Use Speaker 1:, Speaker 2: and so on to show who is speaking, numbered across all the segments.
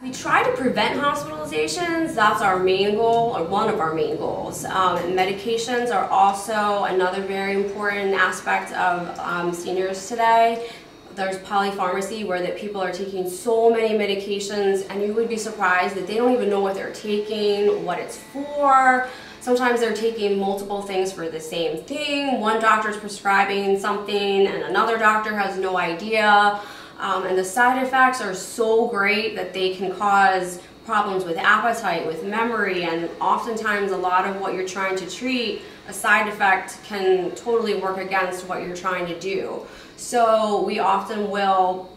Speaker 1: We try to prevent hospitalizations. That's our main goal, or one of our main goals. And medications are also another very important aspect of seniors today. There's polypharmacy, where that people are taking so many medications, and you would be surprised that they don't even know what they're taking, what it's for. Sometimes they're taking multiple things for the same thing. One doctor's prescribing something and another doctor has no idea. And the side effects are so great that they can cause problems with appetite, with memory, and oftentimes a lot of what you're trying to treat, a side effect can totally work against what you're trying to do. So we often will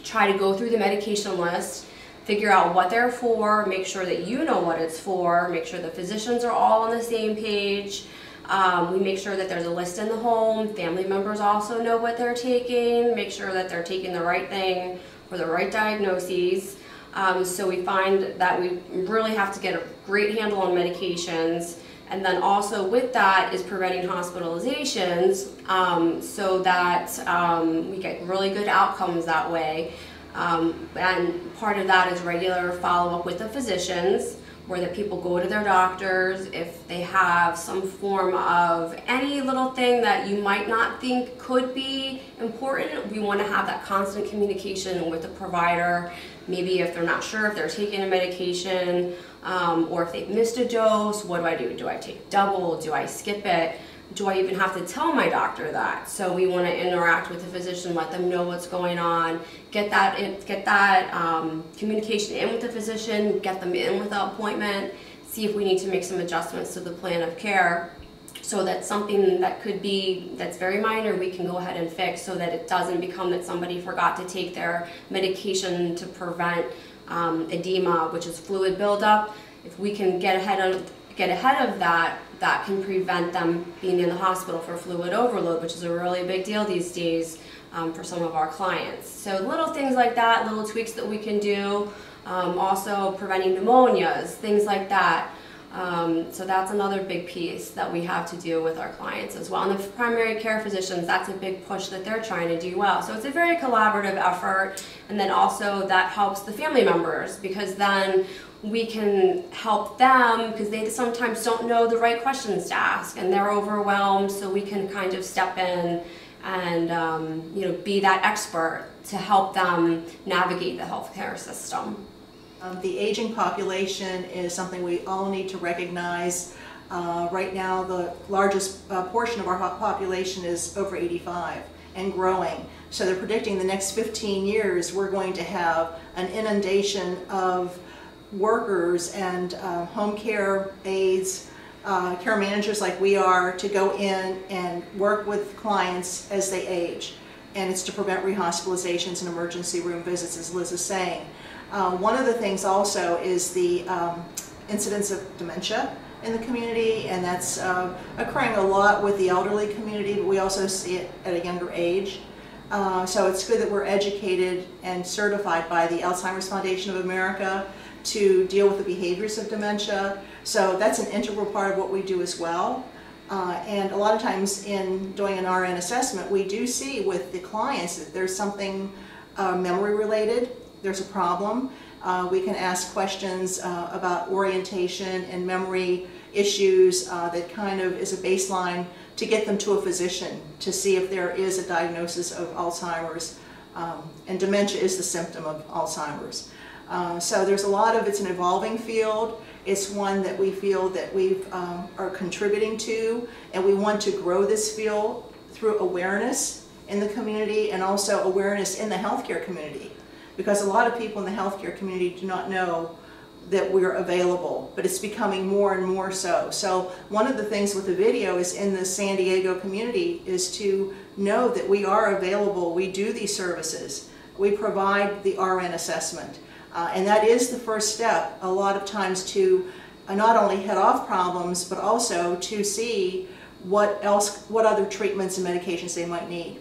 Speaker 1: try to go through the medication list, figure out what they're for, make sure that you know what it's for, make sure the physicians are all on the same page. We make sure that there's a list in the home. Family members also know what they're taking, make sure that they're taking the right thing for the right diagnoses. So we find that we really have to get a great handle on medications, and then also with that is preventing hospitalizations, so that we get really good outcomes that way. And part of that is regular follow-up with the physicians, where the people go to their doctors if they have some form of any little thing that you might not think could be important. We want to have that constant communication with the provider. Maybe if they're not sure if they're taking a medication, or if they've missed a dose, what do I do? Do I take double? Do I skip it? Do I even have to tell my doctor that? So we want to interact with the physician, let them know what's going on, get that communication in with the physician, get them in with the appointment, see if we need to make some adjustments to the plan of care, so that something that could be, that's very minor, we can go ahead and fix, so that it doesn't become that somebody forgot to take their medication to prevent edema, which is fluid buildup. If we can get ahead of that, that can prevent them being in the hospital for fluid overload, which is a really big deal these days for some of our clients. So little things like that, little tweaks that we can do. Also preventing pneumonias, things like that. So that's another big piece that we have to do with our clients as well. And the primary care physicians, that's a big push that they're trying to do well. So it's a very collaborative effort, and then also that helps the family members, because then we can help them, because they sometimes don't know the right questions to ask and they're overwhelmed, so we can kind of step in and be that expert to help them navigate the healthcare system.
Speaker 2: The aging population is something we all need to recognize. Right now, the largest portion of our population is over 85 and growing. So they're predicting the next 15 years we're going to have an inundation of workers and home care aides, care managers like we are, to go in and work with clients as they age. And it's to prevent rehospitalizations and emergency room visits, as Liz is saying. One of the things also is the incidence of dementia in the community, and that's occurring a lot with the elderly community, but we also see it at a younger age. So it's good that we're educated and certified by the Alzheimer's Foundation of America to deal with the behaviors of dementia. So that's an integral part of what we do as well. And a lot of times in doing an RN assessment, we do see with the clients that there's something memory related, there's a problem. We can ask questions about orientation and memory issues that kind of is a baseline to get them to a physician to see if there is a diagnosis of Alzheimer's. And dementia is the symptom of Alzheimer's. So there's a lot of, it's an evolving field. It's one that we feel that we are contributing to, and we want to grow this field through awareness in the community and also awareness in the healthcare community. Because a lot of people in the healthcare community do not know that we're available, but it's becoming more and more so. So one of the things with the video is in the San Diego community is to know that we are available, we do these services, we provide the RN assessment. And that is the first step a lot of times to not only head off problems, but also to see what other treatments and medications they might need.